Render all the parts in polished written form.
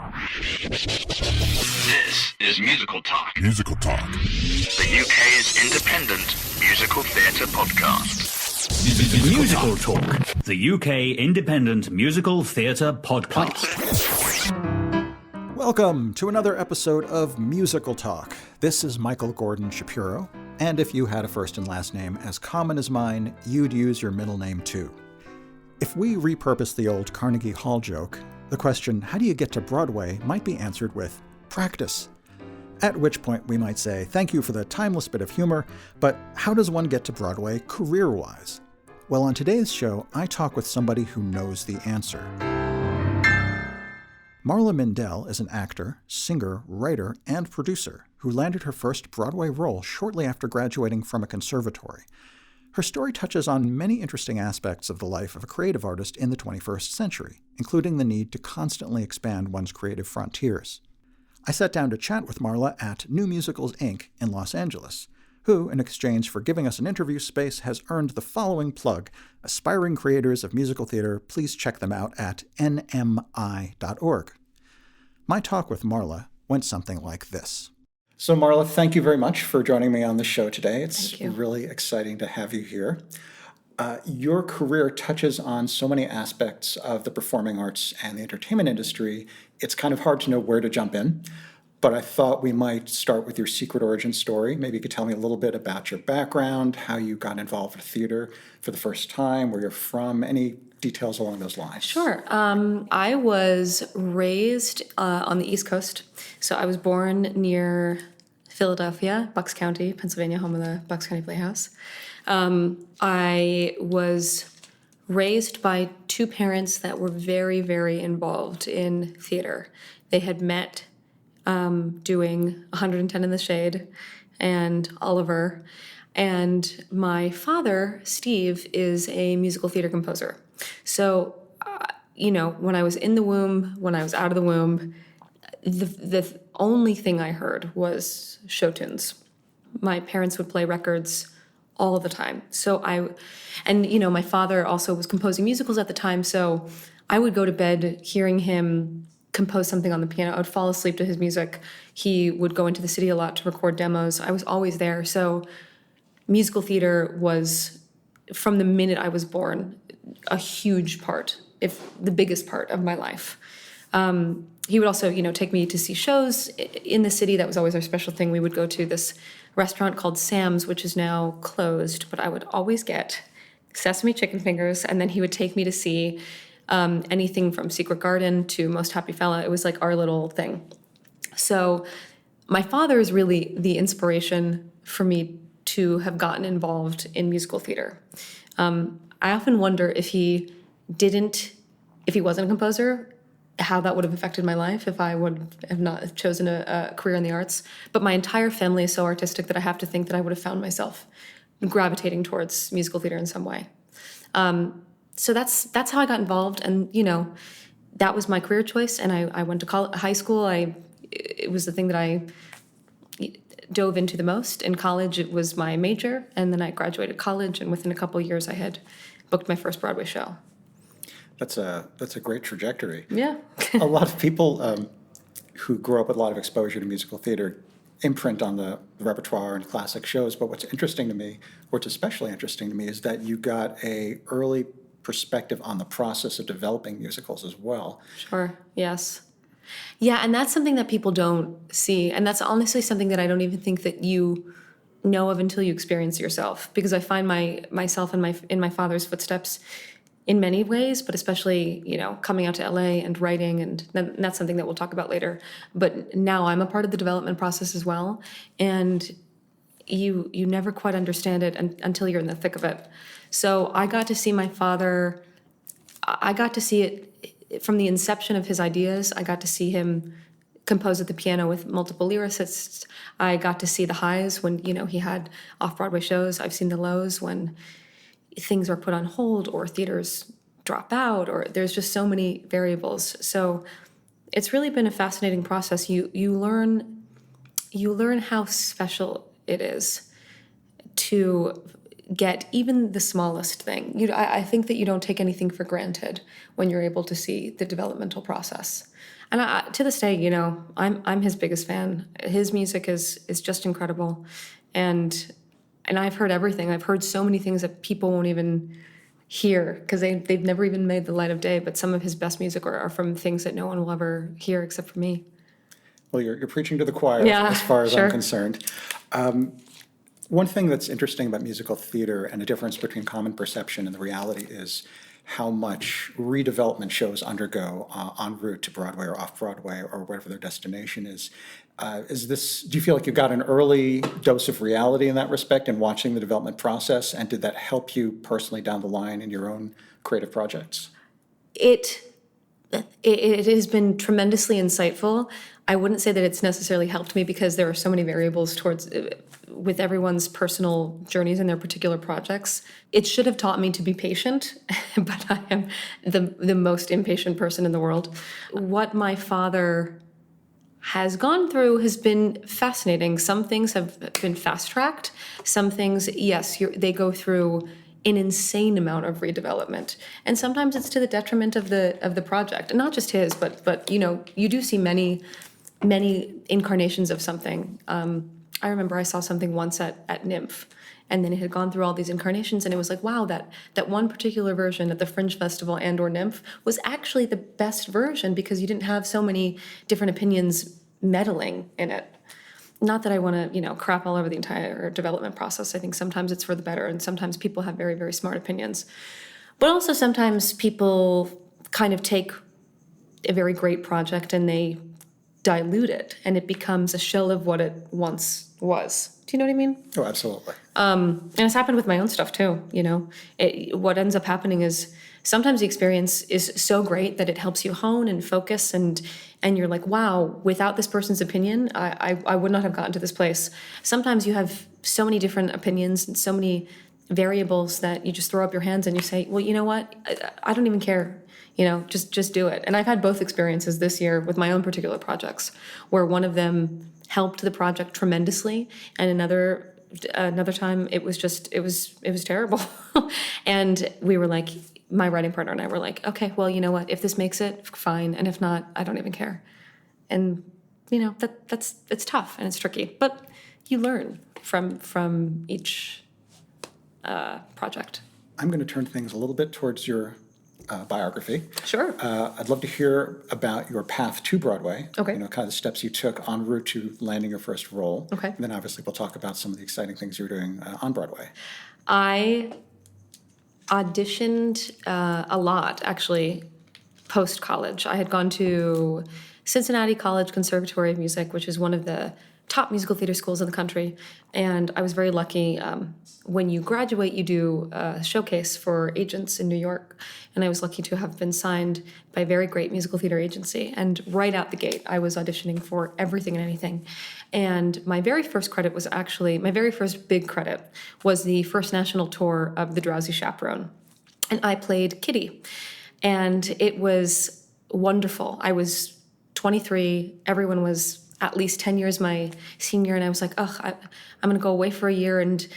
This is Musical Talk. Musical Talk. The UK's independent musical theatre podcast. Musical Talk. The UK independent musical theatre podcast. Welcome to another episode of Musical Talk. This is Michael Gordon Shapiro, and if you had a first and last name as common as mine, you'd use your middle name too. If we repurpose the old Carnegie Hall joke, the question, how do you get to Broadway, might be answered with practice. At which point we might say, thank you for the timeless bit of humor, but how does one get to Broadway career-wise? Well, on today's show, I talk with somebody who knows the answer. Marla Mindelle is an actor, singer, writer, and producer who landed her first Broadway role shortly after graduating from a conservatory. Her story touches on many interesting aspects of the life of a creative artist in the 21st century, including the need to constantly expand one's creative frontiers. I sat down to chat with Marla at New Musicals, Inc. in Los Angeles, who, in exchange for giving us an interview space, has earned the following plug. Aspiring creators of musical theater, please check them out at nmi.org. My talk with Marla went something like this. So Marla, thank you very much for joining me on the show today. It's really exciting to have you here. Your career touches on so many aspects of the performing arts and the entertainment industry, it's kind of hard to know where to jump in. But I thought we might start with your secret origin story. Maybe you could tell me a little bit about your background, how you got involved with theater for the first time, where you're from, any details along those lines. Sure. I was raised on the East Coast. So I was born near Philadelphia, Bucks County, Pennsylvania, home of the Bucks County Playhouse. I was raised by two parents that were very, very involved in theater. They had met doing 110 in the Shade and Oliver. And my father, Steve, is a musical theater composer. So, when I was in the womb, when I was out of the womb, the only thing I heard was show tunes. My parents would play records all the time. So my father also was composing musicals at the time. So I would go to bed hearing him compose something on the piano. I would fall asleep to his music. He would go into the city a lot to record demos. I was always there. So musical theater was, from the minute I was born, a huge part, if the biggest part of my life. He would also, take me to see shows in the city. That was always our special thing. We would go to this restaurant called Sam's, which is now closed, but I would always get sesame chicken fingers, and then he would take me to see anything from Secret Garden to Most Happy Fella. It was like our little thing. So my father is really the inspiration for me to have gotten involved in musical theater. I often wonder if he wasn't a composer, how that would have affected my life if I would have not chosen a career in the arts. But my entire family is so artistic that I have to think that I would have found myself gravitating towards musical theater in some way. So that's how I got involved, and that was my career choice. And I went to high school. It was the thing that I dove into the most. In college, it was my major, and then I graduated college, and within a couple of years, I had booked my first Broadway show. That's a great trajectory. Yeah. A lot of people who grow up with a lot of exposure to musical theater imprint on the repertoire and classic shows. But what's especially interesting to me is that you got a early perspective on the process of developing musicals as well. Sure. Yes. Yeah, and that's something that people don't see. And that's honestly something that I don't even think that you know of until you experience it yourself. Because I find myself in my father's footsteps in many ways, but especially, coming out to LA and writing, and that's something that we'll talk about later. But now I'm a part of the development process as well. And you never quite understand it until you're in the thick of it. So I got to see my father, I got to see it from the inception of his ideas. I got to see him compose at the piano with multiple lyricists. I got to see the highs when, he had off-Broadway shows. I've seen the lows when things are put on hold or theaters drop out, or there's just so many variables. So it's really been a fascinating process. You learn how special it is to get even the smallest thing. I think that you don't take anything for granted when you're able to see the developmental process. And to this day, I'm his biggest fan. His music is just incredible, and I've heard everything. I've heard so many things that people won't even hear because they've never even made the light of day. But some of his best music are from things that no one will ever hear except for me. Well, you're preaching to the choir Yeah, as far as sure. I'm concerned. One thing that's interesting about musical theater and the difference between common perception and the reality is how much redevelopment shows undergo en route to Broadway or off Broadway or whatever their destination is. Do you feel like you got an early dose of reality in that respect in watching the development process? And did that help you personally down the line in your own creative projects? It has been tremendously insightful. I wouldn't say that it's necessarily helped me because there are so many variables with everyone's personal journeys and their particular projects. It should have taught me to be patient, but I am the most impatient person in the world. What my father has gone through has been fascinating. Some things have been fast-tracked. Some things, yes, they go through an insane amount of redevelopment, and sometimes it's to the detriment of the project, and not just his, but you do see many incarnations of something. I remember I saw something once at Nymph, and then it had gone through all these incarnations, and it was like, wow, that one particular version at the Fringe Festival and/or Nymph was actually the best version because you didn't have so many different opinions meddling in it. Not that I want to, crap all over the entire development process. I think sometimes it's for the better, and sometimes people have very, very smart opinions. But also sometimes people kind of take a very great project and they dilute it, and it becomes a shell of what it once was. Do you know what I mean? Oh, absolutely. And it's happened with my own stuff too, What ends up happening is sometimes the experience is so great that it helps you hone and focus, and you're like, wow, without this person's opinion, I would not have gotten to this place. Sometimes you have so many different opinions and so many variables that you just throw up your hands and you say, well, you know what? I don't even care. Just do it. And I've had both experiences this year with my own particular projects, where one of them helped the project tremendously, and another time it was terrible. And we were like, my writing partner and I were like, okay, well, you know what? If this makes it, fine, and if not, I don't even care. And it's tough and it's tricky, but you learn from each project. I'm going to turn things a little bit towards your biography. Sure. I'd love to hear about your path to Broadway. Okay. Kind of the steps you took en route to landing your first role. Okay. And then obviously we'll talk about some of the exciting things you're doing on Broadway. I auditioned a lot, actually, post-college. I had gone to Cincinnati College Conservatory of Music, which is one of the top musical theater schools in the country. And I was very lucky. When you graduate, you do a showcase for agents in New York. And I was lucky to have been signed by a very great musical theater agency. And right out the gate, I was auditioning for everything and anything. And my very first big credit was the first national tour of The Drowsy Chaperone. And I played Kitty. And it was wonderful. I was 23. Everyone was at least 10 years my senior, and I was like, I'm going to go away for a year, and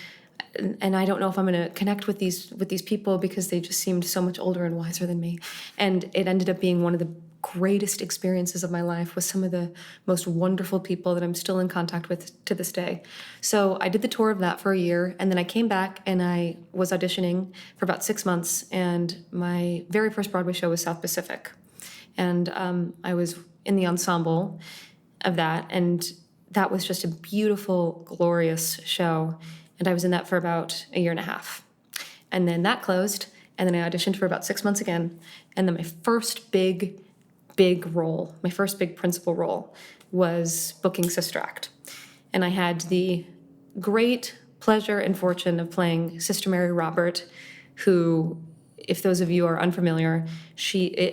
I don't know if I'm going to connect with these people because they just seemed so much older and wiser than me. And it ended up being one of the greatest experiences of my life with some of the most wonderful people that I'm still in contact with to this day. So I did the tour of that for a year, and then I came back and I was auditioning for about 6 months, and my very first Broadway show was South Pacific. And I was in the ensemble of that, and that was just a beautiful, glorious show. And I was in that for about a year and a half. And then that closed, and then I auditioned for about 6 months again. And then my first big role, my first big principal role, was booking Sister Act. And I had the great pleasure and fortune of playing Sister Mary Robert, who, if those of you are unfamiliar,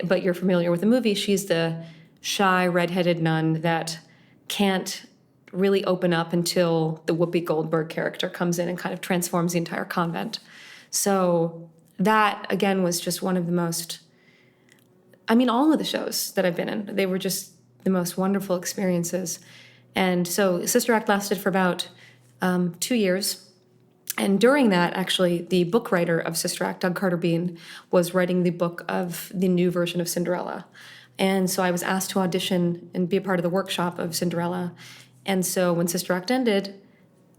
but you're familiar with the movie, she's the shy, redheaded nun that can't really open up until the Whoopi Goldberg character comes in and kind of transforms the entire convent. So that, again, was just one of the most, all of the shows that I've been in, they were just the most wonderful experiences. And so Sister Act lasted for about 2 years. And during that, actually, the book writer of Sister Act, Doug Carter Bean, was writing the book of the new version of Cinderella. And so I was asked to audition and be a part of the workshop of Cinderella. And so when Sister Act ended,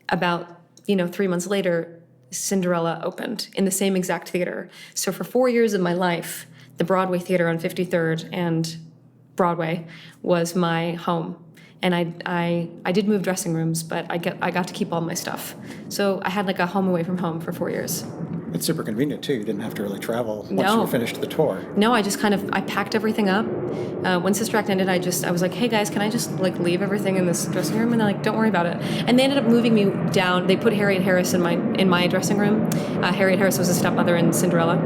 about 3 months later, Cinderella opened in the same exact theater. So for 4 years of my life, the Broadway Theater on 53rd and Broadway was my home. And I did move dressing rooms, but I got to keep all my stuff. So I had like a home away from home for 4 years. It's super convenient, too. You didn't have to really travel once No. you were finished the tour. No, I just I packed everything up. When Sister Act ended, I was like, hey guys, can I just like leave everything in this dressing room? And they're like, don't worry about it. And they ended up moving me down. They put Harriet Harris in my dressing room. Harriet Harris was a stepmother in Cinderella.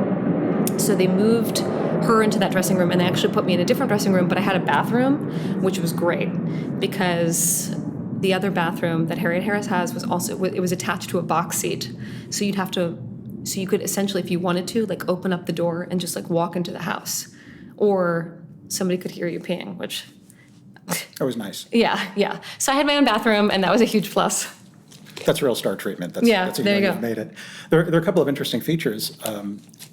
So they moved her into that dressing room, and they actually put me in a different dressing room, but I had a bathroom, which was great because the other bathroom that Harriet Harris has it was attached to a box seat. So you could essentially, if you wanted to, like open up the door and just like walk into the house, or somebody could hear you peeing, which. That was nice. Yeah. So I had my own bathroom, and that was a huge plus. That's real star treatment. That's there you go. You've made it. There are a couple of interesting features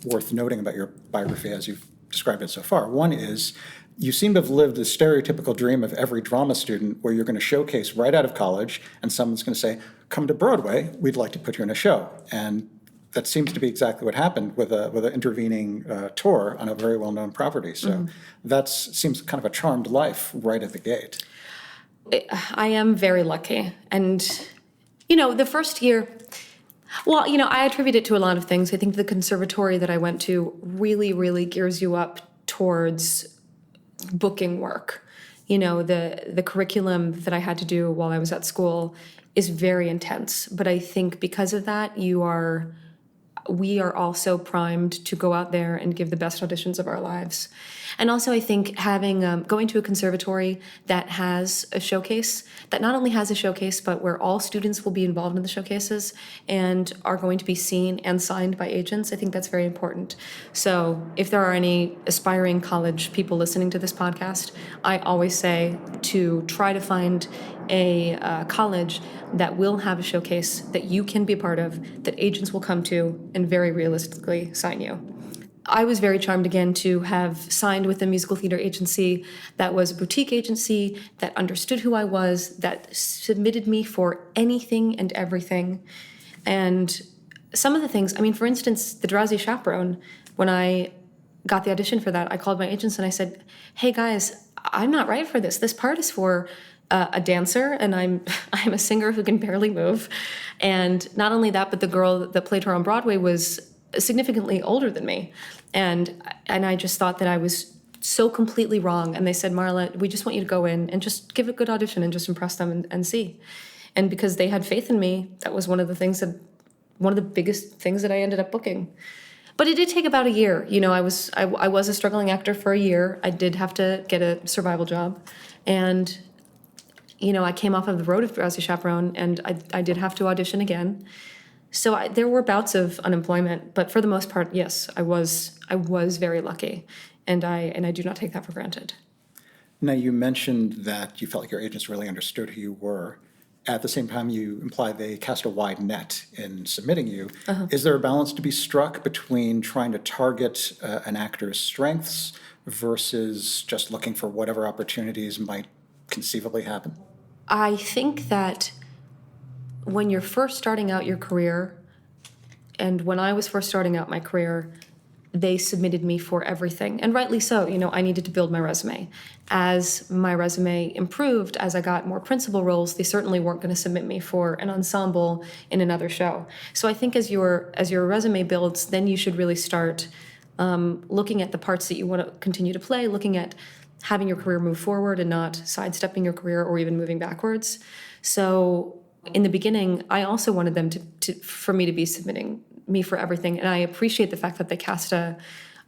worth noting about your biography as you've described it so far. One is you seem to have lived the stereotypical dream of every drama student where you're going to showcase right out of college and someone's going to say, come to Broadway, we'd like to put you in a show. And that seems to be exactly what happened with an intervening tour on a very well-known property. So that seems kind of a charmed life right at the gate. I am very lucky. And, the first year, I attribute it to a lot of things. I think the conservatory that I went to really, really gears you up towards booking work. The curriculum that I had to do while I was at school is very intense. But I think because of that, we are also primed to go out there and give the best auditions of our lives. And also I think going to a conservatory that has a showcase, that not only has a showcase, but where all students will be involved in the showcases and are going to be seen and signed by agents, I think that's very important. So if there are any aspiring college people listening to this podcast, I always say to try to find a college that will have a showcase that you can be a part of, that agents will come to and very realistically sign you. I was very charmed again to have signed with a musical theater agency that was a boutique agency that understood who I was, that submitted me for anything and everything. And some of the things, for instance, The Drowsy Chaperone, when I got the audition for that, I called my agents and I said, hey guys, I'm not right for this. This part is for a dancer, and I'm a singer who can barely move. And not only that, but the girl that played her on Broadway was significantly older than me. And I just thought that I was so completely wrong. And they said, Marla, we just want you to go in and just give a good audition and just impress them and see. And because they had faith in me, that was one of the biggest things that I ended up booking. But it did take about a year. I was a struggling actor for a year. I did have to get a survival job. And I came off of the road of Drowsy Chaperone, and I did have to audition again. So there were bouts of unemployment, but for the most part, yes, I was very lucky, and I do not take that for granted. Now, you mentioned that you felt like your agents really understood who you were. At the same time, you imply they cast a wide net in submitting you. Uh-huh. Is there a balance to be struck between trying to target an actor's strengths versus just looking for whatever opportunities might conceivably happen? I think that when you're first starting out your career, and when I was first starting out my career, they submitted me for everything, and rightly so. I needed to build my resume. As my resume improved, as I got more principal roles, they certainly weren't going to submit me for an ensemble in another show. So I think as your resume builds, then you should really start looking at the parts that you want to continue to play, looking at having your career move forward and not sidestepping your career or even moving backwards. So in the beginning, I also wanted them for me to be submitting me for everything. And I appreciate the fact that they cast a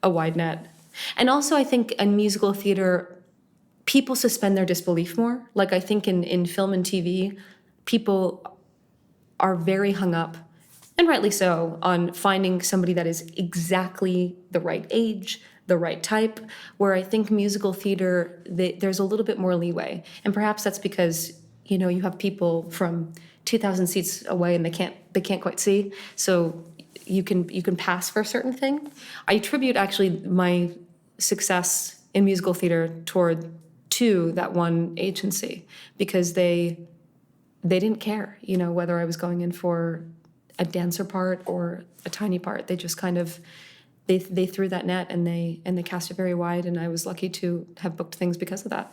wide net. And also I think in musical theater, people suspend their disbelief more. Like I think in film and TV, people are very hung up, and rightly so, on finding somebody that is exactly the right age, the right type, where I think musical theater, there's a little bit more leeway. And perhaps that's because, you have people from 2,000 seats away and they can't quite see. So you can pass for a certain thing. I attribute actually my success in musical theater to that one agency, because they didn't care, whether I was going in for a dancer part or a tiny part. They just kind of they threw that net, and they cast it very wide, and I was lucky to have booked things because of that.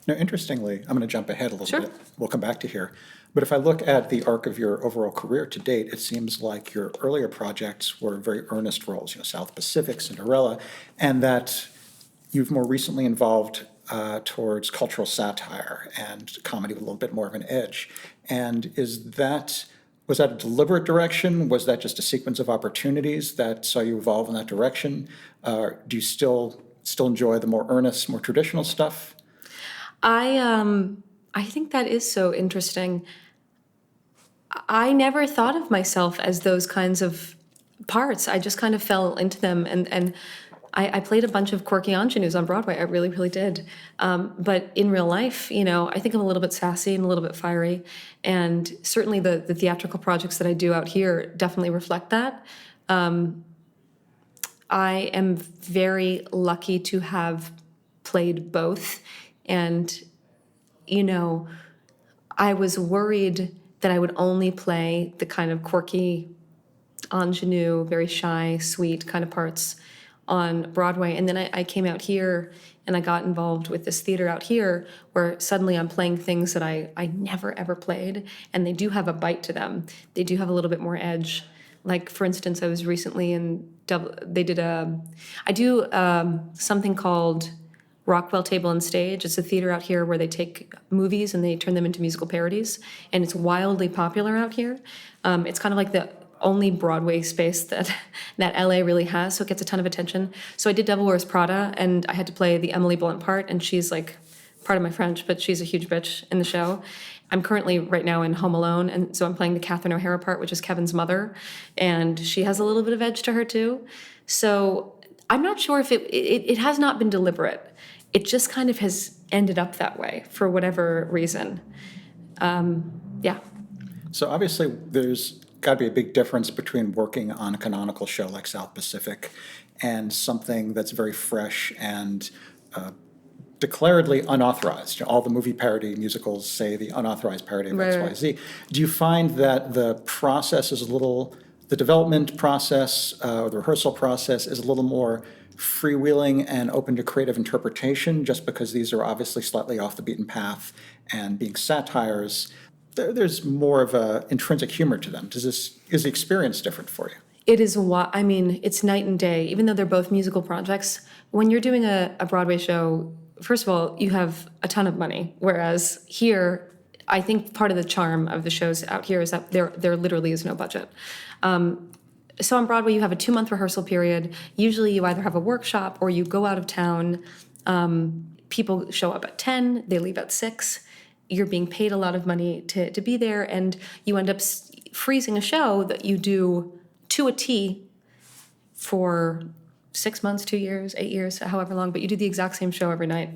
Now, interestingly, I'm going to jump ahead a little Sure. bit. We'll come back to here. But if I look at the arc of your overall career to date, it seems like your earlier projects were very earnest roles, South Pacific, Cinderella, and that you've more recently involved towards cultural satire and comedy with a little bit more of an edge. And was that a deliberate direction? Was that just a sequence of opportunities that saw you evolve in that direction? Do you still enjoy the more earnest, more traditional stuff? I think that is so interesting. I never thought of myself as those kinds of parts. I just kind of fell into them, and I played a bunch of quirky ingenues on Broadway. I really, really did. But in real life, I think I'm a little bit sassy and a little bit fiery, and certainly the theatrical projects that I do out here definitely reflect that. I am very lucky to have played both. And, I was worried that I would only play the kind of quirky, ingenue, very shy, sweet kind of parts on Broadway. And then I came out here and I got involved with this theater out here where suddenly I'm playing things that I never, ever played. And they do have a bite to them. They do have a little bit more edge. Like, for instance, I was recently I do something called Rockwell Table and Stage. It's a theater out here where they take movies and they turn them into musical parodies, and it's wildly popular out here. It's kind of like the only Broadway space that LA really has, so it gets a ton of attention. So I did Devil Wears Prada, and I had to play the Emily Blunt part, and she's like, pardon my French, but she's a huge bitch in the show. I'm currently right now in Home Alone, and so I'm playing the Catherine O'Hara part, which is Kevin's mother, and she has a little bit of edge to her too. So I'm not sure if it has not been deliberate. It just kind of has ended up that way for whatever reason. Yeah. So obviously there's got to be a big difference between working on a canonical show like South Pacific and something that's very fresh and declaredly unauthorized. All the movie parody musicals say the unauthorized parody of Right. XYZ. Do you find that the development process, the rehearsal process is a little more freewheeling and open to creative interpretation, just because these are obviously slightly off the beaten path and being satires? There's more of a intrinsic humor to them. Is the experience different for you? It is it's night and day. Even though they're both musical projects, when you're doing a Broadway show, first of all, you have a ton of money. Whereas here, I think part of the charm of the shows out here is that there literally is no budget. So on Broadway, you have a 2-month rehearsal period. Usually you either have a workshop or you go out of town. People show up at 10, they leave at 6. You're being paid a lot of money to be there, and you end up freezing a show that you do to a T for 6 months, 2 years, 8 years, however long, but you do the exact same show every night.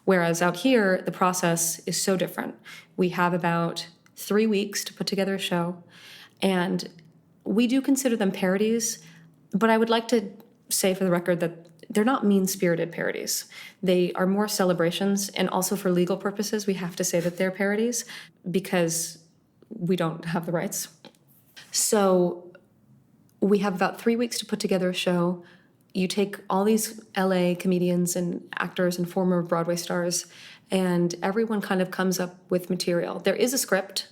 Whereas out here, the process is so different. We have about 3 weeks to put together a show, and we do consider them parodies, but I would like to say for the record that they're not mean-spirited parodies. They are more celebrations, and also for legal purposes, we have to say that they're parodies because we don't have the rights. So we have about 3 weeks to put together a show. You take all these LA comedians and actors and former Broadway stars, and everyone kind of comes up with material. There is a script,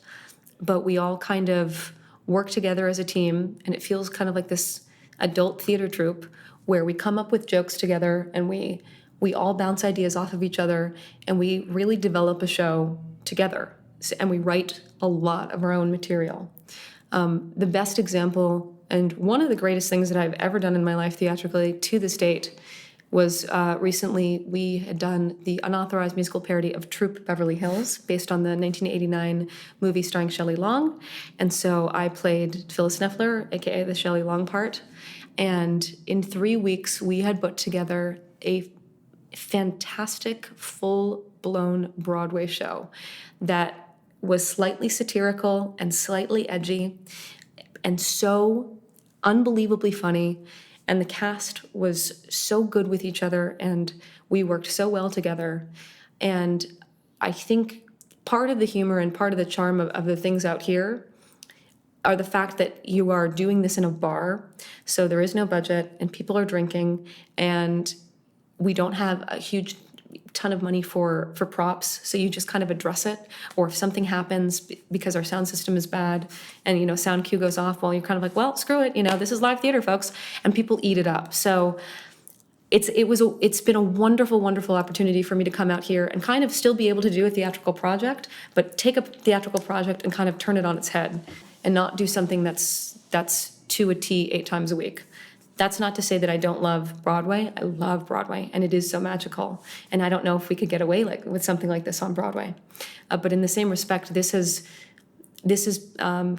but we all kind of work together as a team, and it feels kind of like this adult theater troupe where we come up with jokes together, and we all bounce ideas off of each other, and we really develop a show together, and we write a lot of our own material. The best example, and one of the greatest things that I've ever done in my life theatrically to this date, was recently we had done the unauthorized musical parody of Troop Beverly Hills based on the 1989 movie starring Shelley Long. And so I played Phyllis Neffler, aka the Shelley Long part. And in 3 weeks, we had put together a fantastic, full-blown Broadway show that was slightly satirical and slightly edgy and so unbelievably funny. And the cast was so good with each other, and we worked so well together. And I think part of the humor and part of the charm of the things out here are the fact that you are doing this in a bar, so there is no budget, and people are drinking, and we don't have a huge ton of money for props, so you just kind of address it. Or if something happens because our sound system is bad and, you know, sound cue goes off, well, you're kind of like, well, screw it, you know, this is live theater, folks, and people eat it up. So it's been a wonderful, wonderful opportunity for me to come out here and kind of still be able to do a theatrical project, but take a theatrical project and kind of turn it on its head and not do something that's to a T 8 times a week. That's not to say that I don't love Broadway. I love Broadway, and it is so magical. And I don't know if we could get away with something like this on Broadway. But in the same respect, this has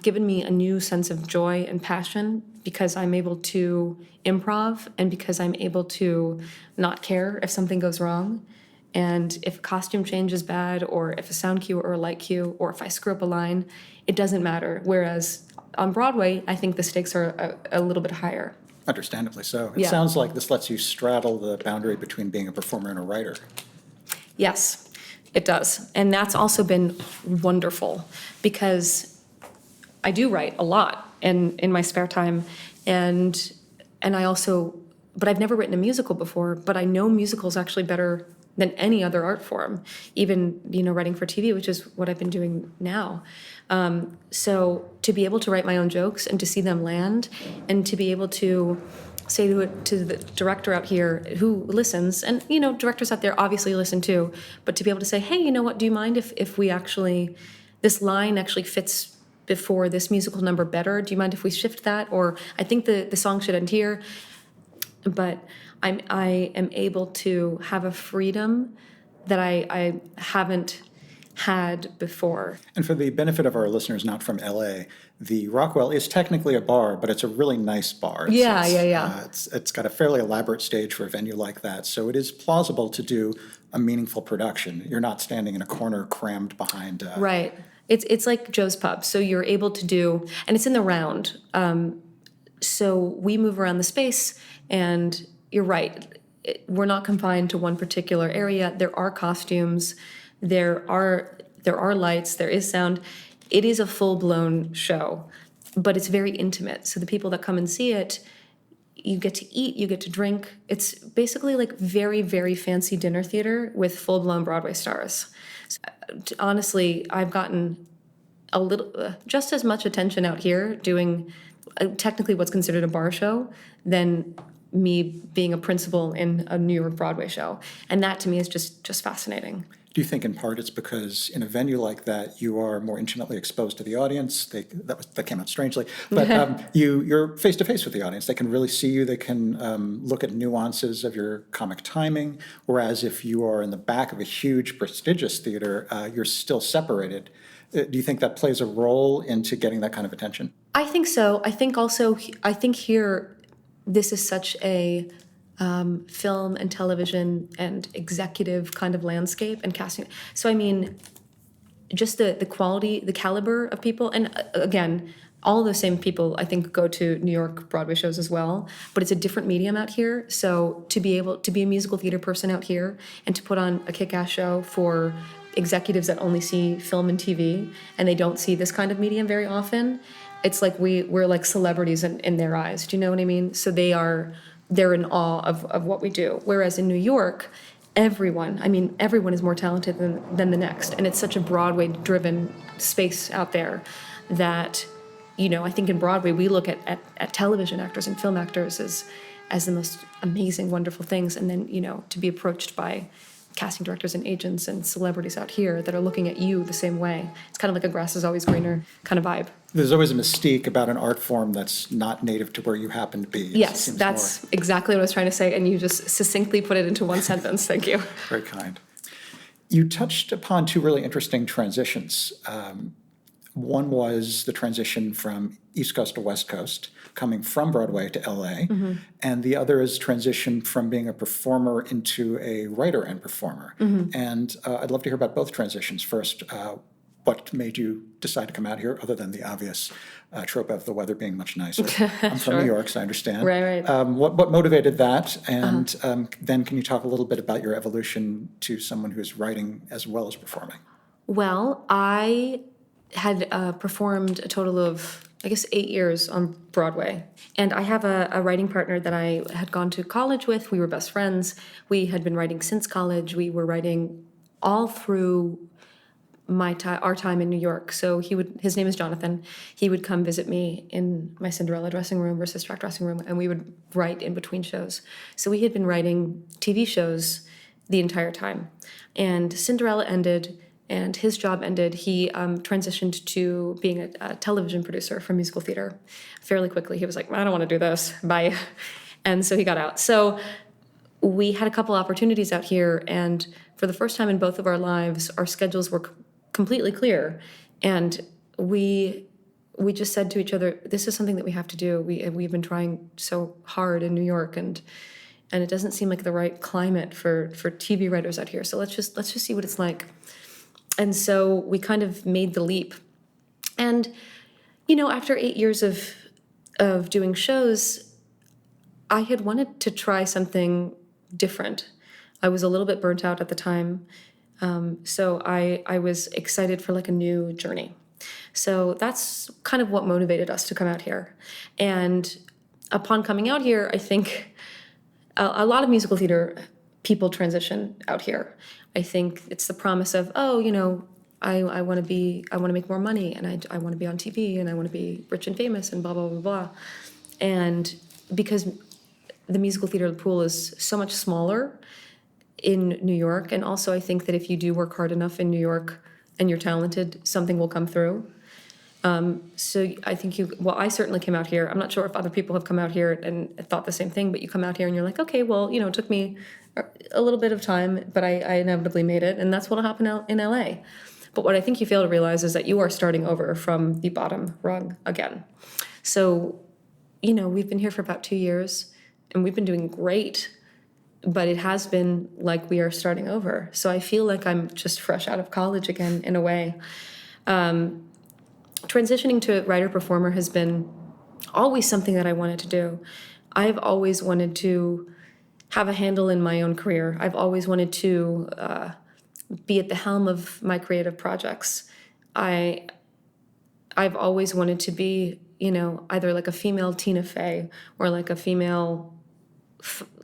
given me a new sense of joy and passion because I'm able to improv and because I'm able to not care if something goes wrong. And if a costume change is bad, or if a sound cue or a light cue, or if I screw up a line, it doesn't matter. Whereas on Broadway, I think the stakes are a little bit higher. Understandably so. It Yeah. sounds like this lets you straddle the boundary between being a performer and a writer. Yes, it does. And that's also been wonderful because I do write a lot in my spare time. And I also, but I've never written a musical before, but I know musicals actually better than any other art form, even, you know, writing for TV, which is what I've been doing now. So to be able to write my own jokes and to see them land, and to be able to say to the director out here who listens, and, you know, directors out there obviously listen too, but to be able to say, hey, you know what, do you mind if we actually, this line actually fits before this musical number better? Do you mind if we shift that? Or I think the song should end here. But I am able to have a freedom that I haven't had before. And for the benefit of our listeners not from LA, the Rockwell is technically a bar, but it's a really nice bar. Yeah. It's got a fairly elaborate stage for a venue like that, so it is plausible to do a meaningful production. You're not standing in a corner crammed behind. Right. It's like Joe's Pub. So you're able to do, and it's in the round. So we move around the space, and you're right. We're not confined to one particular area. There are costumes. There are lights, there is sound. It is a full-blown show, but it's very intimate. So the people that come and see it, you get to eat, you get to drink. It's basically like very, very fancy dinner theater with full-blown Broadway stars. So, honestly, I've gotten a little, just as much attention out here doing technically what's considered a bar show than me being a principal in a New York Broadway show. And that to me is just fascinating. Do you think in part it's because in a venue like that you are more intimately exposed to the audience? That came out strangely, but you're face to face with the audience. They can really see you. They can look at nuances of your comic timing. Whereas if you are in the back of a huge prestigious theater, you're still separated. Do you think that plays a role into getting that kind of attention? I think so. I think here, this is such a film and television and executive kind of landscape and casting. So I mean, just the quality, the caliber of people, and again, all of the same people I think go to New York Broadway shows as well, but it's a different medium out here. So to be able to be a musical theater person out here and to put on a kick-ass show for executives that only see film and TV and they don't see this kind of medium very often, it's like we're like celebrities in their eyes. Do you know what I mean? So they're in awe of what we do. Whereas in New York, everyone is more talented than the next. And it's such a Broadway-driven space out there that, you know, I think in Broadway, we look at television actors and film actors as the most amazing, wonderful things. And then, you know, to be approached by casting directors and agents and celebrities out here that are looking at you the same way. It's kind of like a grass is always greener kind of vibe. There's always a mystique about an art form that's not native to where you happen to be. Yes, that's exactly what I was trying to say, and you just succinctly put it into one sentence. Thank you. Very kind. You touched upon two really interesting transitions. One was the transition from East Coast to West Coast, coming from Broadway to LA, and the other is transition from being a performer into a writer and performer. And I'd love to hear about both transitions. First, what made you decide to come out here, other than the obvious trope of the weather being much nicer? I'm from New York, so I understand. Right. What motivated that? And then can you talk a little bit about your evolution to someone who's writing as well as performing? Well, I had performed a total of, I guess, 8 years on Broadway. And I have a writing partner that I had gone to college with. We were best friends. We had been writing since college. We were writing all through our time in New York. So his name is Jonathan. He would come visit me in my Cinderella dressing room or Sister Act dressing room, and we would write in between shows. So we had been writing TV shows the entire time. And Cinderella ended, and his job ended. He transitioned to being a television producer for musical theater fairly quickly. He was like, I don't want to do this, bye. And so he got out. So we had a couple opportunities out here, and for the first time in both of our lives, our schedules were completely clear. And we just said to each other, this is something that we have to do. We've been trying so hard in New York, and it doesn't seem like the right climate for TV writers out here. So let's just see what it's like. And so we kind of made the leap. And, after 8 years of doing shows, I had wanted to try something different. I was a little bit burnt out at the time. So I was excited for like a new journey. So that's kind of what motivated us to come out here. And upon coming out here, I think a lot of musical theater people transition out here. I think it's the promise of, I want to make more money, and I want to be on TV, and I want to be rich and famous, and blah, blah, blah, blah. And because the musical theater pool is so much smaller in New York, and also I think that if you do work hard enough in New York and you're talented, something will come through. So I think I certainly came out here. I'm not sure if other people have come out here and thought the same thing, but you come out here and you're like, okay, well, it took me a little bit of time, but I inevitably made it, and that's what'll happen out in LA. But what I think you fail to realize is that you are starting over from the bottom rung again. So, we've been here for about 2 years, and we've been doing great, but it has been like we are starting over. So I feel like I'm just fresh out of college again, in a way. Transitioning to writer-performer has been always something that I wanted to do. I've always wanted to have a handle in my own career. I've always wanted to be at the helm of my creative projects. I've always wanted to be, either like a female Tina Fey or like a female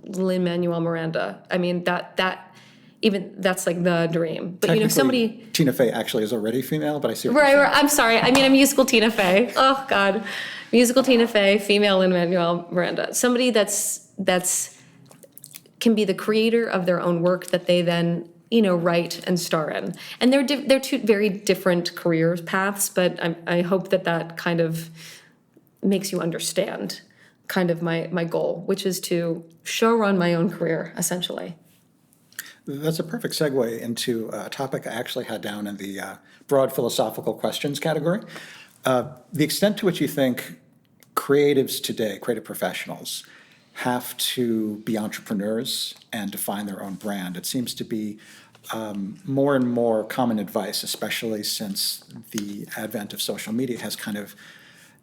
Lin-Manuel Miranda. I mean, that's like the dream. But somebody. Tina Fey actually is already female, but I see what right. you're saying. I'm sorry. I mean, a musical Tina Fey. Oh God, musical Tina Fey, female Lin-Manuel Miranda. Somebody that's can be the creator of their own work that they then write and star in. And they're two very different career paths. But I hope that kind of makes you understand kind of my goal, which is to show run my own career, essentially. That's a perfect segue into a topic I actually had down in the broad philosophical questions category. The extent to which you think creatives today, creative professionals, have to be entrepreneurs and define their own brand. It seems to be more and more common advice, especially since the advent of social media has kind of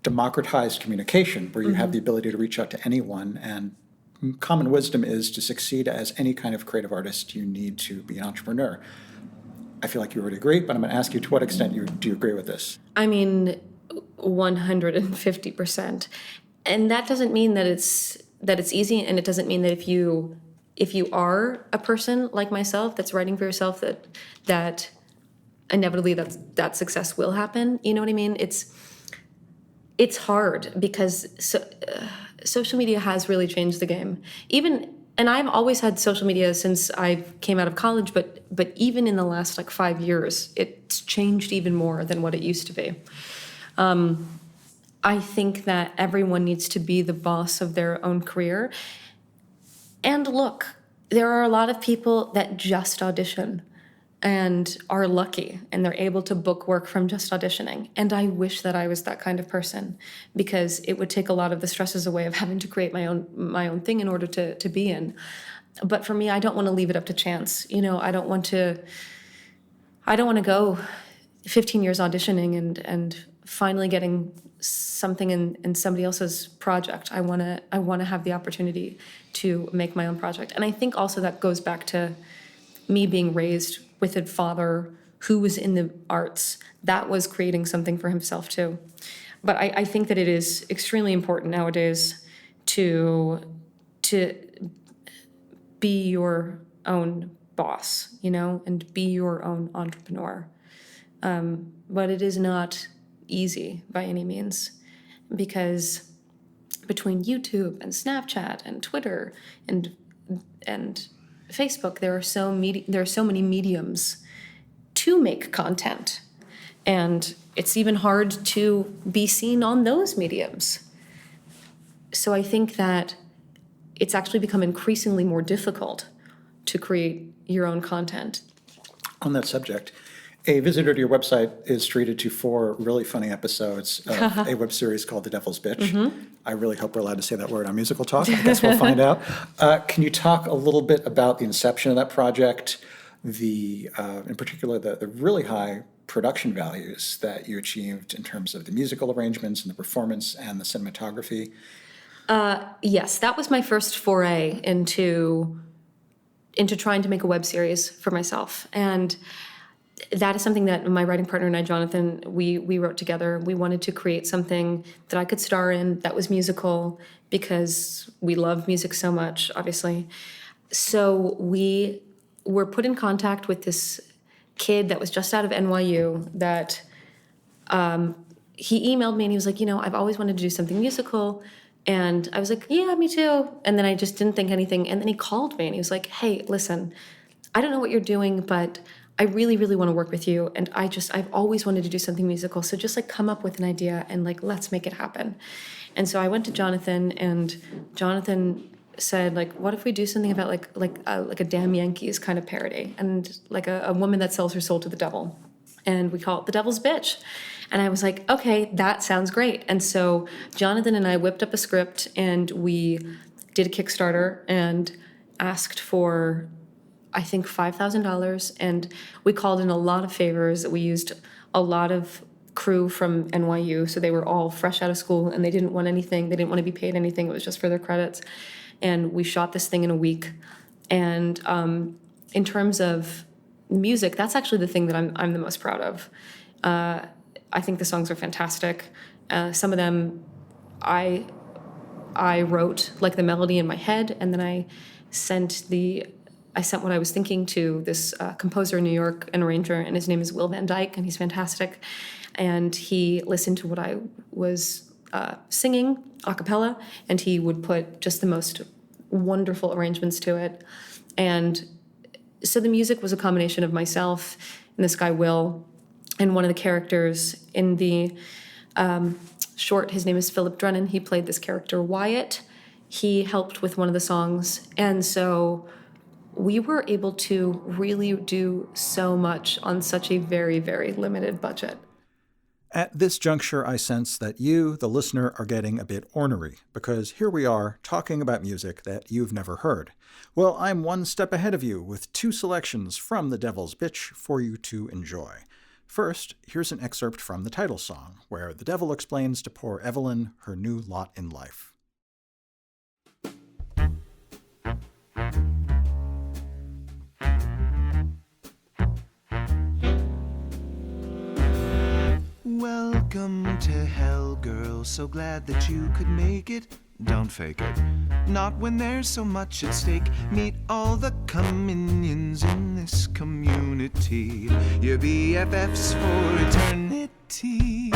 democratized communication, where you have the ability to reach out to anyone, and common wisdom is to succeed as any kind of creative artist, you need to be an entrepreneur. I feel like you already agree, but I'm going to ask you, to what extent do you agree with this? I mean, 150%. And that doesn't mean that it's easy, and it doesn't mean that if you are a person like myself that's writing for yourself, that inevitably that success will happen. You know what I mean? It's hard because social media has really changed the game. And I've always had social media since I came out of college, but even in the last 5 years, it's changed even more than what it used to be. I think that everyone needs to be the boss of their own career. And look, there are a lot of people that just audition and are lucky, and they're able to book work from just auditioning. And I wish that I was that kind of person, because it would take a lot of the stresses away of having to create my own thing in order to be in. But for me, I don't want to leave it up to chance. I don't want to go 15 years auditioning and finally getting something in somebody else's project. I want to have the opportunity to make my own project. And I think also that goes back to me being raised with a father who was in the arts, that was creating something for himself too. But I think that it is extremely important nowadays to be your own boss, and be your own entrepreneur. But it is not easy by any means, because between YouTube and Snapchat and Twitter and Facebook, there are so many mediums to make content, and it's even hard to be seen on those mediums. So I think that it's actually become increasingly more difficult to create your own content. On that subject, a visitor to your website is treated to 4 really funny episodes of a web series called The Devil's Bitch. I really hope we're allowed to say that word on Musical Talk. I guess we'll find out. Can you talk a little bit about the inception of that project, in particular the really high production values that you achieved in terms of the musical arrangements and the performance and the cinematography? Yes, that was my first foray into trying to make a web series for myself. And that is something that my writing partner and I, Jonathan, we wrote together. We wanted to create something that I could star in that was musical, because we love music so much, obviously. So we were put in contact with this kid that was just out of NYU that he emailed me and he was like, I've always wanted to do something musical. And I was like, yeah, me too. And then I just didn't think anything. And then he called me and he was like, hey, listen, I don't know what you're doing, but I really, really want to work with you. And I've always wanted to do something musical. So just come up with an idea and let's make it happen. And so I went to Jonathan, and Jonathan said, what if we do something about like a Damn Yankees kind of parody, and a woman that sells her soul to the devil. And we call it The Devil's Bitch. And I was like, okay, that sounds great. And so Jonathan and I whipped up a script, and we did a Kickstarter and asked for, I think, $5,000. And we called in a lot of favors. We used a lot of crew from NYU. So they were all fresh out of school, and they didn't want anything. They didn't want to be paid anything. It was just for their credits. And we shot this thing in a week. And in terms of music, that's actually the thing that I'm the most proud of. I think the songs are fantastic. Some of them I wrote the melody in my head, and then I sent what I was thinking to this composer in New York, an arranger, and his name is Will Van Dyke, and he's fantastic. And he listened to what I was singing a cappella, and he would put just the most wonderful arrangements to it. And so the music was a combination of myself and this guy Will, and one of the characters in the short, his name is Philip Drennan. He played this character Wyatt. He helped with one of the songs. And so we were able to really do so much on such a very, very limited budget. At this juncture, I sense that you, the listener, are getting a bit ornery, because here we are talking about music that you've never heard. Well, I'm one step ahead of you with 2 selections from The Devil's Bitch for you to enjoy. First, here's an excerpt from the title song, where the devil explains to poor Evelyn her new lot in life. Welcome to hell, girl. So glad that you could make it. Don't fake it. Not when there's so much at stake. Meet all the cominions in this community. Your BFFs for eternity.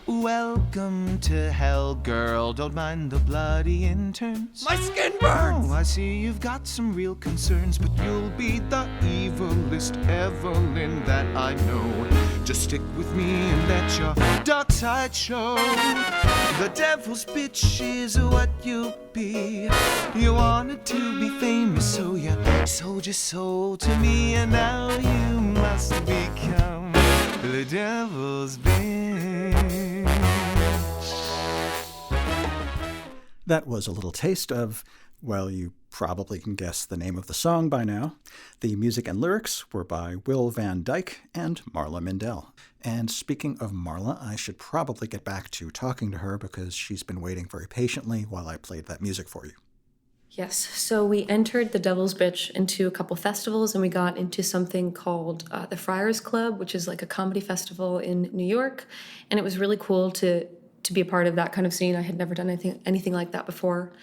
Welcome to hell, girl. Don't mind the bloody interns. My skin burns! Oh, I see you've got some real concerns, but you'll be the evilest Evelyn that I know. Just stick with me and let your dark side show. The devil's bitch is what you'll be. You wanted to be famous, so you sold your soul to me, and now you must become the devil's bitch. That was a little taste of, well, you probably can guess the name of the song by now. The music and lyrics were by Will Van Dyke and Marla Mindelle. And speaking of Marla, I should probably get back to talking to her because she's been waiting very patiently while I played that music for you. Yes, so we entered the Devil's Bitch into a couple festivals, and we got into something called the Friars Club, which is like a comedy festival in New York, and it was really cool to be a part of that kind of scene. I had never done anything like that before,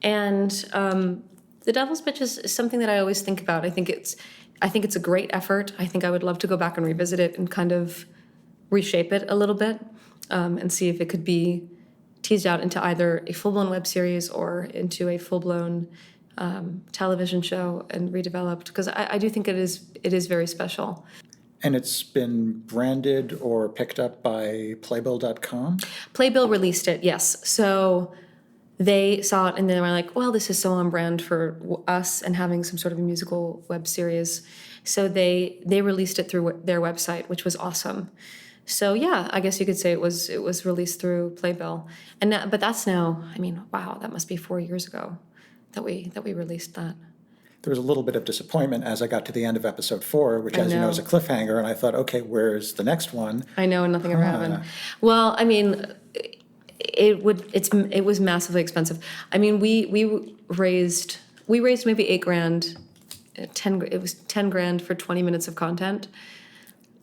and the Devil's Bitch is something that I always think about. I think it's a great effort. I think I would love to go back and revisit it and kind of reshape it a little bit, and see if it could be teased out into either a full-blown web series or into a full-blown television show and redeveloped, because I do think it is very special. And it's been branded or picked up by Playbill.com? Playbill released it, yes. So they saw it and they were like, well, this is so on brand for us and having some sort of a musical web series. So they released it through their website, which was awesome. So yeah, I guess you could say it was released through Playbill, but that's now. I mean, wow, that must be 4 years ago that we released that. There was a little bit of disappointment as I got to the end of episode 4, which, as you know, is a cliffhanger, and I thought, okay, where's the next one? I know, and nothing ever happened. Well, I mean, it was massively expensive. I mean, we raised maybe $8,000, it was $10,000 for 20 minutes of content.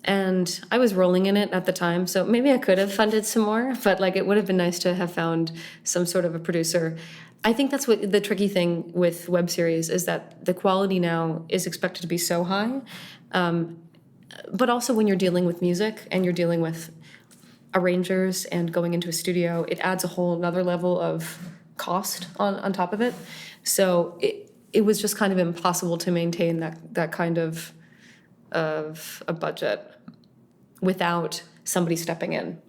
And I was rolling in it at the time, so maybe I could have funded some more, but like it would have been nice to have found some sort of a producer. I think that's what the tricky thing with web series is, that the quality now is expected to be so high. But also when you're dealing with music and you're dealing with arrangers and going into a studio, it adds a whole another level of cost on top of it. So it was just kind of impossible to maintain that kind of a budget without somebody stepping in.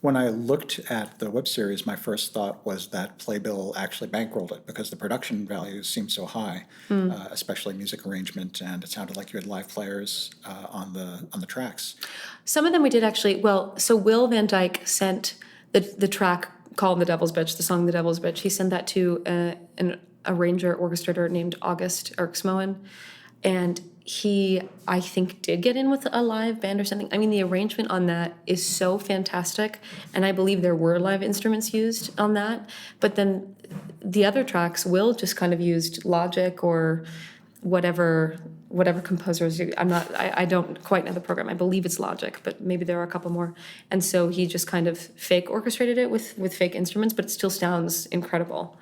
When I looked at the web series, my first thought was that Playbill actually bankrolled it because the production values seemed so high, especially music arrangement, and it sounded like you had live players on the tracks. Some of them we did actually. Well, so Will Van Dyke sent the track called "The Devil's Bitch," the song "The Devil's Bitch." He sent that to an arranger orchestrator named August Erksmoen, and he, I think, did get in with a live band or something. I mean, the arrangement on that is so fantastic, and I believe there were live instruments used on that. But then the other tracks, Will just kind of used Logic or whatever composers. I don't quite know the program. I believe it's Logic, but maybe there are a couple more. And so he just kind of fake orchestrated it with fake instruments, but it still sounds incredible.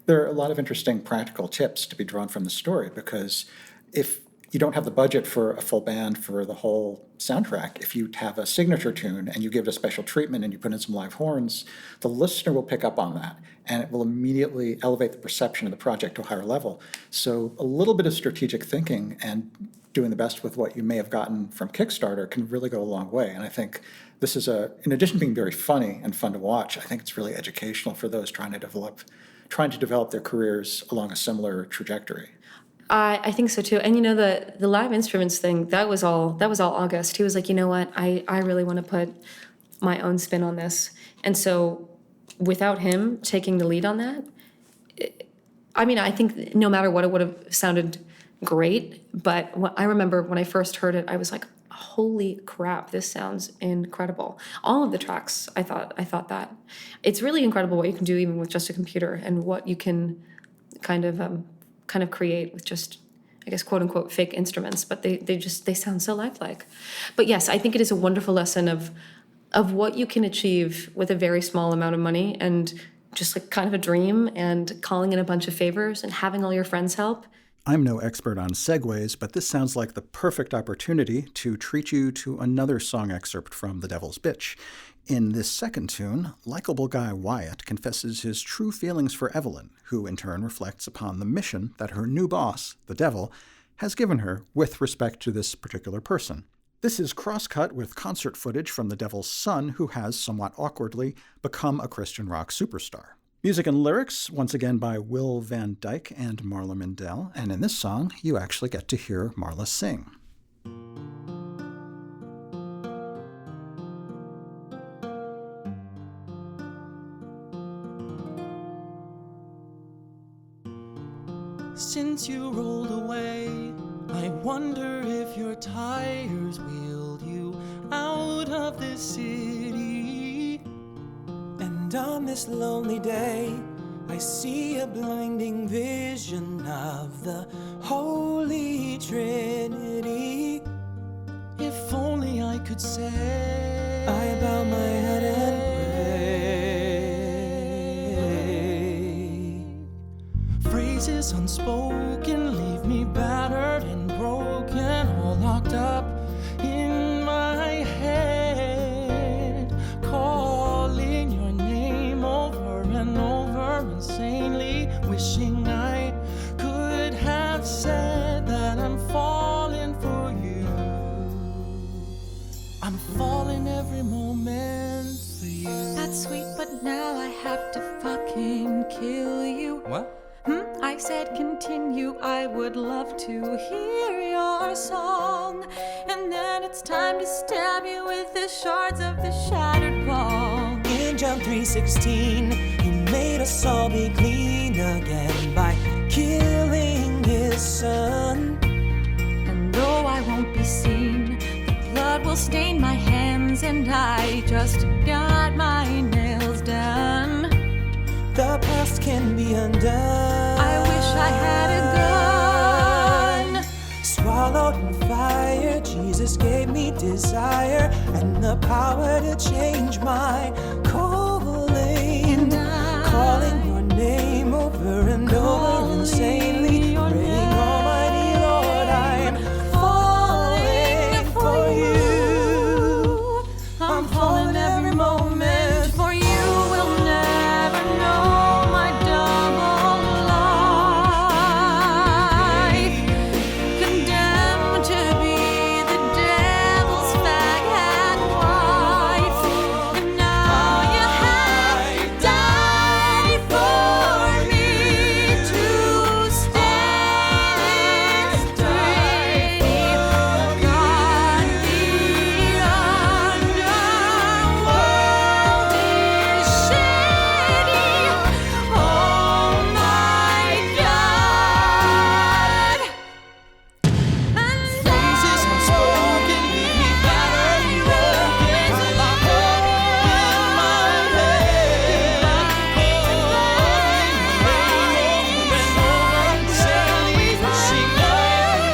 There are a lot of interesting practical tips to be drawn from the story, because if you don't have the budget for a full band for the whole soundtrack, if you have a signature tune and you give it a special treatment and you put in some live horns, the listener will pick up on that, and it will immediately elevate the perception of the project to a higher level. So a little bit of strategic thinking and doing the best with what you may have gotten from Kickstarter can really go a long way. And I think this is in addition to being very funny and fun to watch, I think it's really educational for those trying to develop their careers along a similar trajectory. I think so too. And you know, the live instruments thing, that was all August. He was like, you know what, I really want to put my own spin on this. And so without him taking the lead on that, I think no matter what, it would have sounded great. But I remember when I first heard it, I was like, holy crap, this sounds incredible. All of the tracks, I thought that. It's really incredible what you can do even with just a computer, and what you can kind of create with just, I guess, quote unquote, fake instruments, but they sound so lifelike. But yes, I think it is a wonderful lesson of what you can achieve with a very small amount of money, and just like kind of a dream, and calling in a bunch of favors and having all your friends help. I'm no expert on segues, but this sounds like the perfect opportunity to treat you to another song excerpt from The Devil's Bitch. In this second tune, likable guy Wyatt confesses his true feelings for Evelyn, who in turn reflects upon the mission that her new boss, the devil, has given her with respect to this particular person. This is cross-cut with concert footage from the devil's son, who has, somewhat awkwardly, become a Christian rock superstar. Music and lyrics, once again by Will Van Dyke and Marla Mindelle, and in this song, you actually get to hear Marla sing. since you rolled away. I wonder if your tires wheeled you out of this city. And on this lonely day, I see a blinding vision of the Holy Trinity. If only I could say, I bow my head and pray. Phrases unspoken leave me battered and broken, all locked up in my head, calling your name over and over, insanely wishing I could have said that I'm falling for you. I'm falling every moment for you. That's sweet, but now I have to fucking kill you. What? I said continue, I would love to hear your song. And then it's time to stab you with the shards of the shattered ball. In John 3:16, he made us all be clean again by killing his son. And though I won't be seen, the blood will stain my hands, and I just got my nails done. The past can be undone. I wish I had a gun. Swallowed in fire, Jesus gave me desire and the power to change my calling. Calling your name over and over insanely, praying, Almighty Lord, I'm falling for you. I'm falling every moment for you. Will never know my double life. Condemned to be the devil's fag and wife. And now you have died for me to stand free. God, the underworld is shady. Oh my God. Phrases unspoken leave me battered and broken, locked up in my head. Calling your name over and over, insanely wishing I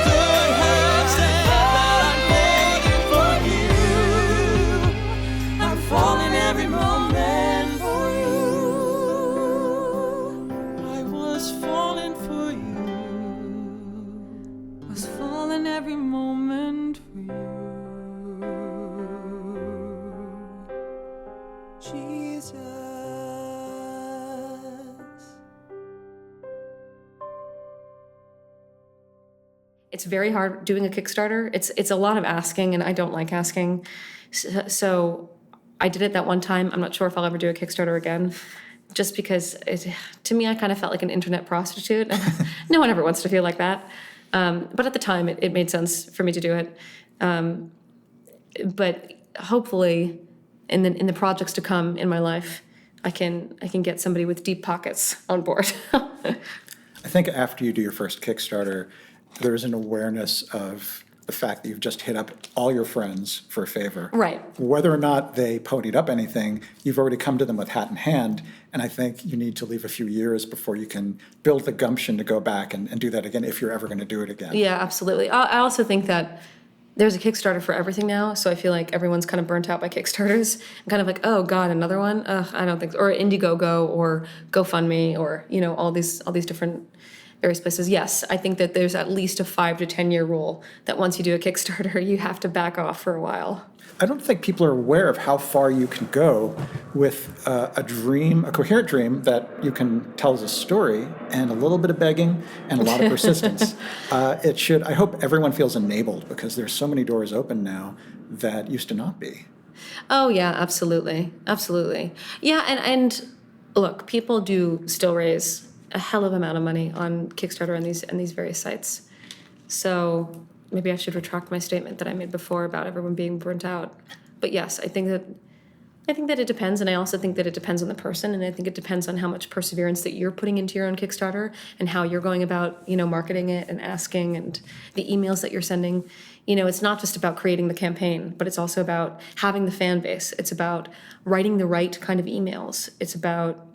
could have said that I'm falling for you. I'm falling every moment for you. I was falling for you. Was falling every moment for you. Jesus. It's very hard doing a Kickstarter. It's a lot of asking, and I don't like asking. So I did it that one time. I'm not sure if I'll ever do a Kickstarter again, just because to me, I kind of felt like an internet prostitute. No one ever wants to feel like that. But at the time, it made sense for me to do it. But hopefully, in the projects to come in my life, I can get somebody with deep pockets on board. I think after you do your first Kickstarter, there's an awareness of the fact that you've just hit up all your friends for a favor. Right. Whether or not they ponied up anything, you've already come to them with hat in hand, and I think you need to leave a few years before you can build the gumption to go back and do that again if you're ever going to do it again. Yeah, absolutely. I also think that there's a Kickstarter for everything now, so I feel like everyone's kind of burnt out by Kickstarters. I'm kind of like, oh God, another one? I don't think so. Or Indiegogo or GoFundMe or, all these different various places. Yes, I think that there's at least a 5 to 10 year rule that once you do a Kickstarter, you have to back off for a while. I don't think people are aware of how far you can go with a dream, a coherent dream that you can tell as a story, and a little bit of begging and a lot of persistence. I hope everyone feels enabled, because there's so many doors open now that used to not be. Oh yeah, absolutely. Absolutely. Yeah, and look, people do still raise a hell of an amount of money on Kickstarter and these various sites. So maybe I should retract my statement that I made before about everyone being burnt out. But yes, I think I think that it depends, and I also think that it depends on the person, and I think it depends on how much perseverance that you're putting into your own Kickstarter and how you're going about, marketing it and asking and the emails that you're sending. It's not just about creating the campaign, but it's also about having the fan base. It's about writing the right kind of emails. It's about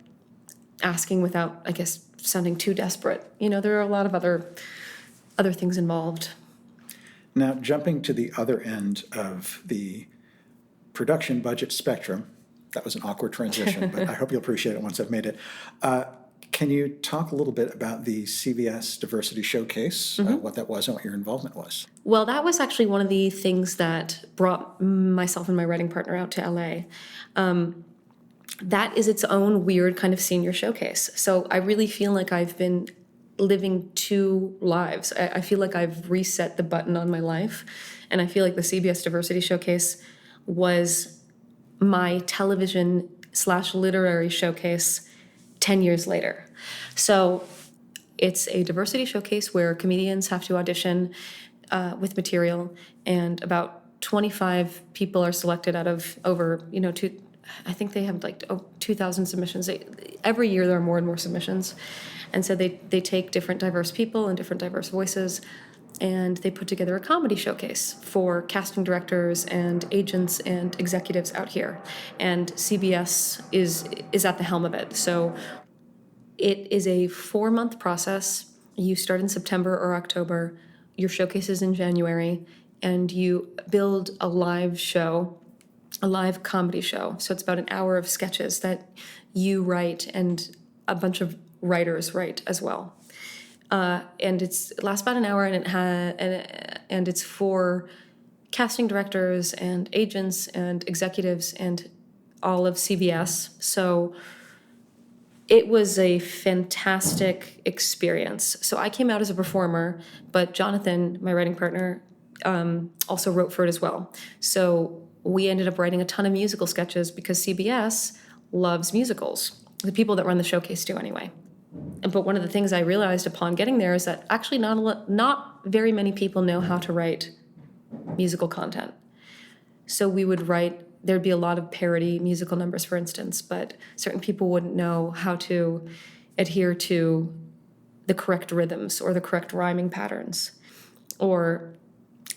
asking without, I guess, sounding too desperate. There are a lot of other things involved. Now, jumping to the other end of the production budget spectrum, that was an awkward transition, but I hope you'll appreciate it once I've made it. Can you talk a little bit about the CBS Diversity Showcase, what that was and what your involvement was? Well, that was actually one of the things that brought myself and my writing partner out to LA. That is its own weird kind of senior showcase. So I really feel like I've been living two lives. I feel like I've reset the button on my life, and I feel like the CBS Diversity Showcase was my television/literary showcase 10 years later. So it's a diversity showcase where comedians have to audition with material, and about 25 people are selected out of over, I think they have 2,000 submissions. Every year there are more and more submissions. And so they take different diverse people and different diverse voices, and they put together a comedy showcase for casting directors and agents and executives out here. And CBS is at the helm of it. So it is a 4-month process. You start in September or October. Your showcase is in January, and you build a live show, a live comedy show. So it's about an hour of sketches that you write and a bunch of writers write as well. And it lasts about an hour, and it's for casting directors and agents and executives and all of CBS. So it was a fantastic experience. So I came out as a performer, but Jonathan, my writing partner, also wrote for it as well. So we ended up writing a ton of musical sketches because CBS loves musicals. The people that run the showcase do anyway. But one of the things I realized upon getting there is that actually not very many people know how to write musical content. So we would write, there'd be a lot of parody musical numbers, for instance, but certain people wouldn't know how to adhere to the correct rhythms or the correct rhyming patterns. Or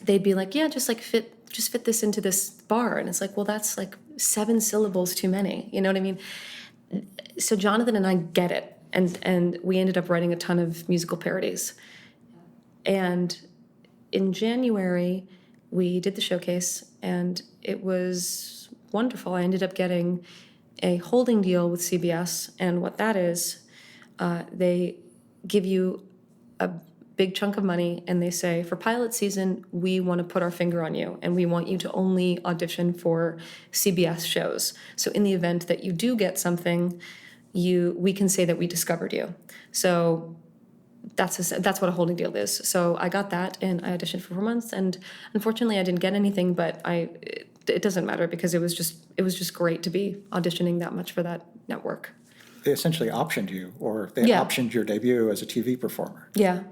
they'd be like, yeah, just fit this into this bar. And it's like, well, that's 7 syllables too many. You know what I mean? So Jonathan and I get it. And we ended up writing a ton of musical parodies. And in January, we did the showcase, and it was wonderful. I ended up getting a holding deal with CBS, and what that is, they give you a big chunk of money, and they say, for pilot season, we want to put our finger on you, and we want you to only audition for CBS shows. So in the event that you do get something, we can say that we discovered you. So that's what a holding deal is. So I got that, and I auditioned for 4 months, and unfortunately I didn't get anything, but it doesn't matter because it was just great to be auditioning that much for that network. They essentially optioned you, or they optioned your debut as a TV performer. Yeah.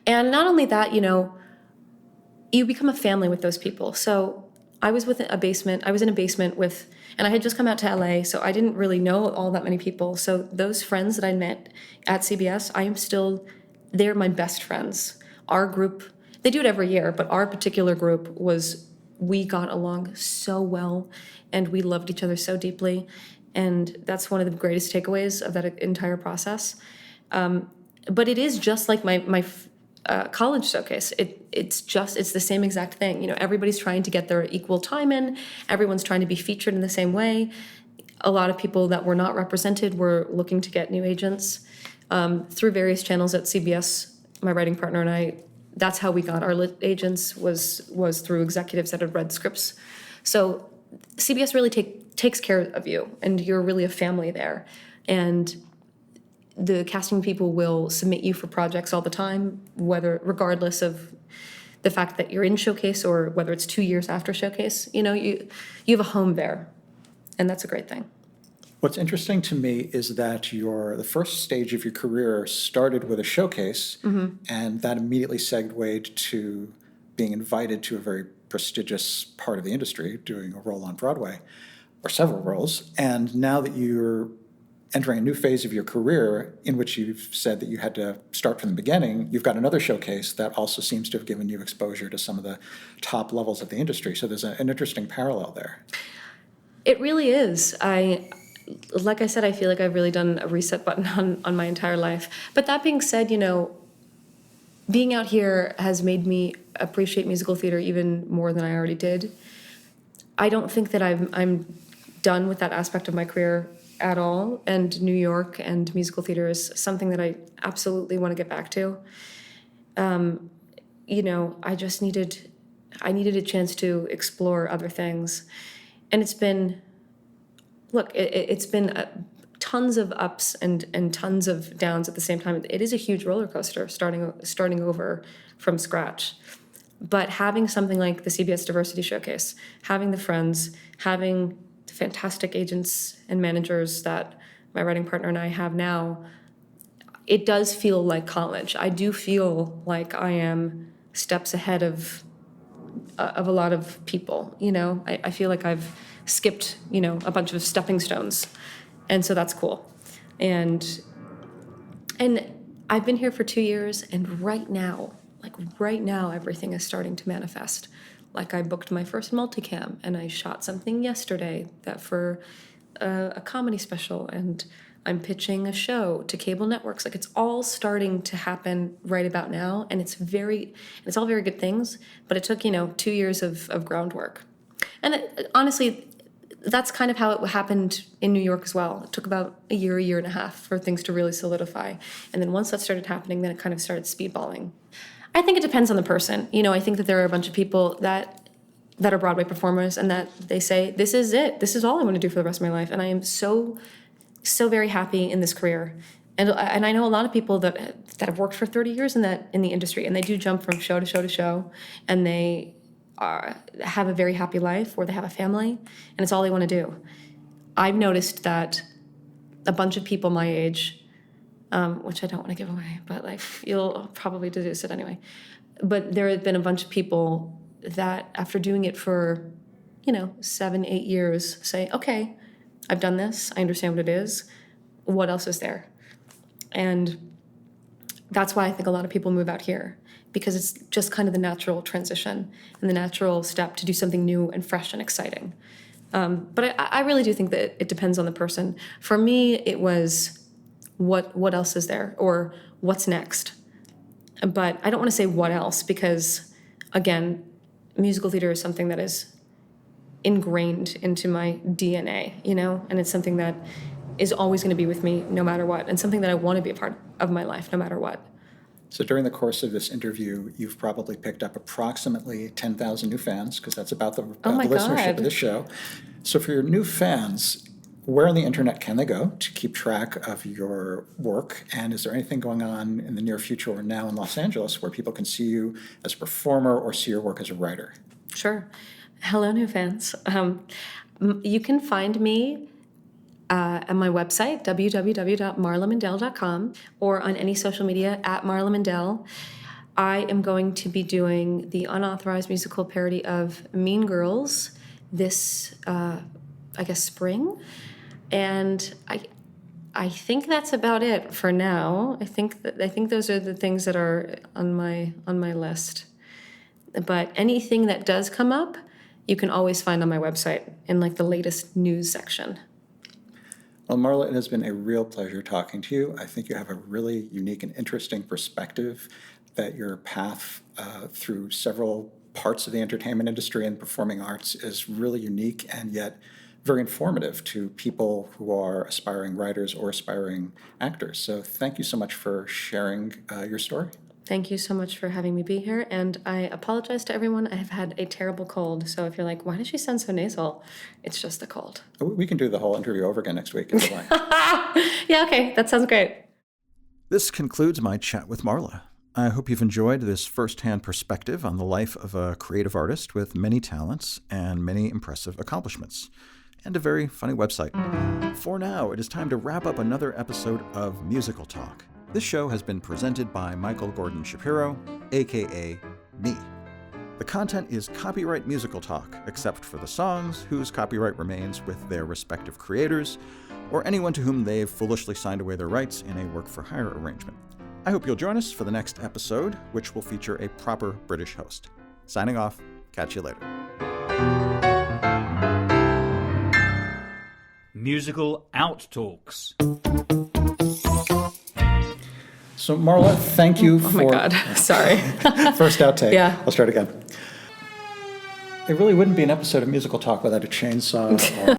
And not only that, you become a family with those people. So I was in a basement with, and I had just come out to LA, so I didn't really know all that many people. So those friends that I met at CBS, they're my best friends. Our group, they do it every year, but our particular group we got along so well, and we loved each other so deeply. And that's one of the greatest takeaways of that entire process. But it is just like my college showcase. It's the same exact thing. Everybody's trying to get their equal time in. Everyone's trying to be featured in the same way. A lot of people that were not represented were looking to get new agents through various channels at CBS. My writing partner and I, that's how we got our agents was through executives that had read scripts. So CBS really takes care of you, and you're really a family there. And the casting people will submit you for projects all the time, regardless of the fact that you're in showcase or whether it's 2 years after showcase. You have a home there, and that's a great thing. What's interesting to me is that the first stage of your career started with a showcase, and that immediately segued to being invited to a very prestigious part of the industry, doing a role on Broadway. or several roles, and now that you're entering a new phase of your career in which you've said that you had to start from the beginning, you've got another showcase that also seems to have given you exposure to some of the top levels of the industry. So there's an interesting parallel there. It really is. Like I said, I feel like I've really done a reset button on my entire life. But that being said, being out here has made me appreciate musical theater even more than I already did. I don't think that I'm done with that aspect of my career at all, and New York and musical theater is something that I absolutely want to get back to. I just needed a chance to explore other things, and it's been tons of ups and tons of downs at the same time. It is a huge roller coaster starting over from scratch. But having something like the CBS Diversity Showcase, having the friends, having the fantastic agents and managers that my writing partner and I have now, it does feel like college. I do feel like I am steps ahead of a lot of people. I feel like I've skipped a bunch of stepping stones, and so that's cool. And I've been here for 2 years, and right now, everything is starting to manifest. Like, I booked my first multicam, and I shot something yesterday that for a comedy special, and I'm pitching a show to cable networks. Like, it's all starting to happen right about now, and it's all very good things, but it took 2 years of groundwork. And honestly, that's kind of how it happened in New York as well. It took about a year and a half for things to really solidify. And then once that started happening, then it kind of started speedballing. I think it depends on the person. I think that there are a bunch of people that are Broadway performers and that they say, this is it. This is all I want to do for the rest of my life. And I am so very happy in this career. And I know a lot of people that have worked for 30 years in the industry, and they do jump from show to show to show, and they have a very happy life, or they have a family, and it's all they want to do. I've noticed that a bunch of people my age, which I don't want to give away, but you'll probably deduce it anyway. But there have been a bunch of people that after doing it for, 7-8 years say, okay, I've done this, I understand what it is, what else is there? And that's why I think a lot of people move out here, because it's just kind of the natural transition and the natural step to do something new and fresh and exciting. But I really do think that it depends on the person. For me, it was what else is there, or what's next. But I don't want to say what else, because, again, musical theater is something that is ingrained into my DNA, and it's something that is always going to be with me no matter what, and something that I want to be a part of my life no matter what. So during the course of this interview, you've probably picked up approximately 10,000 new fans, because that's about the listenership of the show. So for your new fans, where on the internet can they go to keep track of your work? And is there anything going on in the near future or now in Los Angeles where people can see you as a performer or see your work as a writer? Sure. Hello, new fans. You can find me at my website, www.marlamindelle.com, or on any social media at Marla Mindelle. I am going to be doing the unauthorized musical parody of Mean Girls this, spring. And I think that's about it for now. I think those are the things that are on my list. But anything that does come up, you can always find on my website in the latest news section. Well, Marla, it has been a real pleasure talking to you. I think you have a really unique and interesting perspective, that your path through several parts of the entertainment industry and performing arts is really unique and yet very informative to people who are aspiring writers or aspiring actors. So thank you so much for sharing your story. Thank you so much for having me be here, and I apologize to everyone. I have had a terrible cold, so if you're like, why does she sound so nasal? It's just the cold. We can do the whole interview over again next week if you like. Yeah, okay, that sounds great. This concludes my chat with Marla. I hope you've enjoyed this first-hand perspective on the life of a creative artist with many talents and many impressive accomplishments, and a very funny website. For now, it is time to wrap up another episode of Musical Talk. This show has been presented by Michael Gordon Shapiro, a.k.a. me. The content is copyright Musical Talk, except for the songs, whose copyright remains with their respective creators, or anyone to whom they've foolishly signed away their rights in a work-for-hire arrangement. I hope you'll join us for the next episode, which will feature a proper British host. Signing off. Catch you later. Musical Outtalks. So, Marla, thank you for... Oh my God, sorry. First outtake. Yeah. I'll start again. It really wouldn't be an episode of Musical Talk without a chainsaw or